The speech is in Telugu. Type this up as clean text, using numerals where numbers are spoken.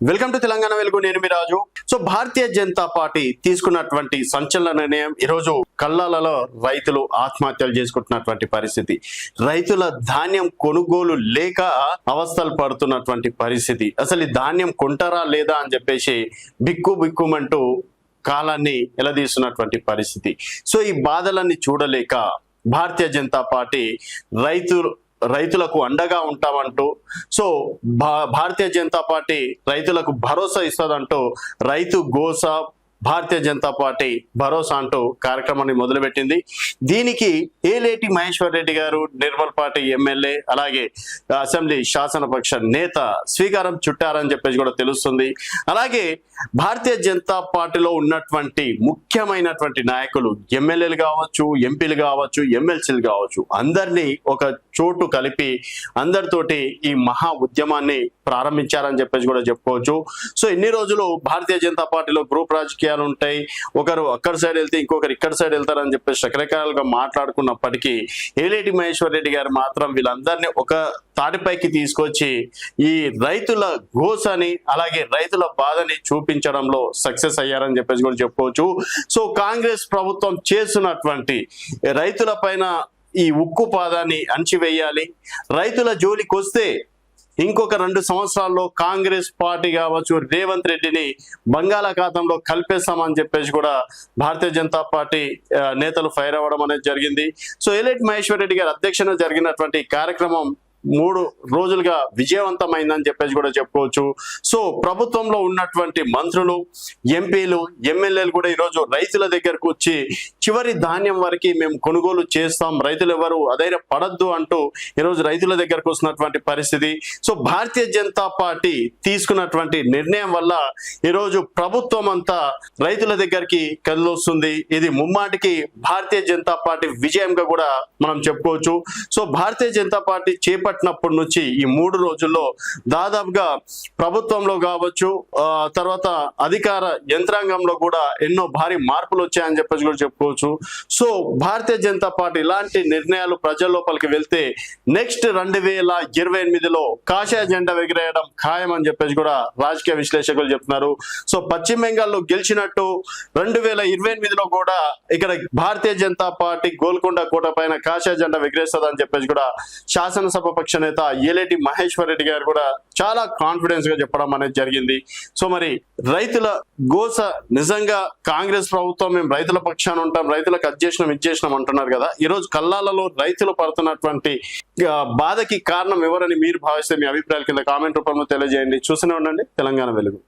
వెల్కమ్ టు తెలంగాణ వెలుగు. నేను మీ రాజు. సో భారతీయ జనతా పార్టీ తీసుకున్నటువంటి సంచలన నిర్ణయం, ఈరోజు కల్లాలలో రైతులు ఆత్మహత్యలు చేసుకుంటున్నటువంటి పరిస్థితి, రైతుల ధాన్యం కొనుగోలు లేక అవస్థలు పడుతున్నటువంటి పరిస్థితి, అసలు ఈ ధాన్యం కొంటారా లేదా అని చెప్పేసి బిక్కుమంటూ కాలాన్ని ఎలదీస్తున్నటువంటి పరిస్థితి. సో ఈ బాధలన్నీ చూడలేక భారతీయ జనతా పార్టీ రైతులకు అండగా ఉంటామంటూ, సో భారతీయ జనతా పార్టీ రైతులకు భరోసా ఇస్తుందంటూ రైతు గోస భారతీయ జనతా పార్టీ భరోసా అంటూ కార్యక్రమాన్ని మొదలుపెట్టింది. దీనికి ఏలేటి మహేశ్వర్ రెడ్డి గారు, నిర్మల్ పార్టీ ఎమ్మెల్యే, అలాగే అసెంబ్లీ శాసనపక్ష నేత స్వీకారం చుట్టారని చెప్పేసి కూడా తెలుస్తుంది. అలాగే భారతీయ జనతా పార్టీలో ఉన్నటువంటి ముఖ్యమైనటువంటి నాయకులు, ఎమ్మెల్యేలు కావచ్చు, ఎంపీలు కావచ్చు, ఎమ్మెల్సీలు కావచ్చు, అందరినీ ఒక చోటు కలిపి అందరితోటి ఈ మహా ఉద్యమాన్ని ప్రారంభించారని చెప్పేసి కూడా చెప్పుకోవచ్చు. సో ఎన్ని రోజులు భారతీయ జనతా పార్టీలో గ్రూప్ రాజకీయాలు ఉంటాయి, ఒకరు అక్కడ సైడ్ వెళ్తే ఇంకొకరు ఇక్కడ సైడ్ వెళ్తారని చెప్పేసి రకరకాలుగా మాట్లాడుకున్నప్పటికీ ఏలేటి మహేశ్వర్ రెడ్డి గారు మాత్రం వీళ్ళందరినీ ఒక తాటిపైకి తీసుకొచ్చి ఈ రైతుల ఘోషని, అలాగే రైతుల బాధని చూపించడంలో సక్సెస్ అయ్యారని చెప్పేసి కూడా చెప్పుకోవచ్చు. సో కాంగ్రెస్ ప్రభుత్వం చేస్తున్నటువంటి రైతుల పైన ఈ ఉక్కు పాదాన్ని అణచివేయాలి, రైతుల జోలికి వస్తే ఇంకొక 2 సంవత్సరాల్లో కాంగ్రెస్ పార్టీ కావచ్చు, రేవంత్ రెడ్డిని బంగాళాఖాతంలో కలిపేస్తామని చెప్పేసి కూడా భారతీయ జనతా పార్టీ నేతలు ఫైర్ అవ్వడం అనేది జరిగింది. సో ఏలేటి మహేశ్వర్ రెడ్డి గారి అధ్యక్షతన జరిగినటువంటి కార్యక్రమం 3 రోజులుగా విజయవంతమైందని చెప్పేసి కూడా చెప్పుకోవచ్చు. సో ప్రభుత్వంలో ఉన్నటువంటి మంత్రులు, ఎంపీలు, ఎమ్మెల్యేలు కూడా ఈరోజు రైతుల దగ్గరకు వచ్చి చివరి ధాన్యం వరకు మేము కొనుగోలు చేస్తాం, రైతులు ఎవరు అధైర్య పడద్దు అంటూ ఈరోజు రైతుల దగ్గరకు వస్తున్నటువంటి పరిస్థితి. సో భారతీయ జనతా పార్టీ తీసుకున్నటువంటి నిర్ణయం వల్ల ఈరోజు ప్రభుత్వం అంతా రైతుల దగ్గరికి కదిలొస్తుంది. ఇది ముమ్మాటికి భారతీయ జనతా పార్టీ విజయంగా కూడా మనం చెప్పుకోవచ్చు. సో భారతీయ జనతా పార్టీ చేపట్టినప్పటి నుంచి ఈ 3 రోజుల్లో దాదాపుగా ప్రభుత్వంలో కావచ్చు, తర్వాత అధికార యంత్రాంగంలో కూడా ఎన్నో భారీ మార్పులు వచ్చాయని చెప్పేసి కూడా చెప్పుకోవచ్చు. సో భారతీయ జనతా పార్టీ ఇలాంటి నిర్ణయాలు ప్రజల లోపలికి వెళ్తే నెక్స్ట్ 2028లో కాషాయ జెండా ఎగిరేయడం ఖాయం అని చెప్పేసి కూడా రాజకీయ విశ్లేషకులు చెప్తున్నారు. సో పశ్చిమ బెంగాల్లో గెలిచినట్టు 2028లో కూడా ఇక్కడ భారతీయ జనతా పార్టీ గోల్కొండ కోట పైన కాషాయ జెండా ఎగిరేస్తుందని చెప్పేసి కూడా శాసనసభ పక్ష నేత ఏలేటి మహేశ్వర్ రెడ్డి గారు కూడా చాలా కాన్ఫిడెన్స్ గా చెప్పడం అనేది జరిగింది. సో మరి రైతుల గోస నిజంగా కాంగ్రెస్ ప్రభుత్వం మేము రైతుల పక్షాన ఉంటాం, రైతులకు అది చేసినాం ఇది చేసినాం అంటున్నారు కదా, ఈ రోజు కల్లాలలో రైతులు పడుతున్నటువంటి బాధకి కారణం ఎవరని మీరు భావిస్తే మీ అభిప్రాయాల కింద కామెంట్ రూపంలో తెలియజేయండి. చూస్తూనే ఉండండి తెలంగాణ వెలుగు.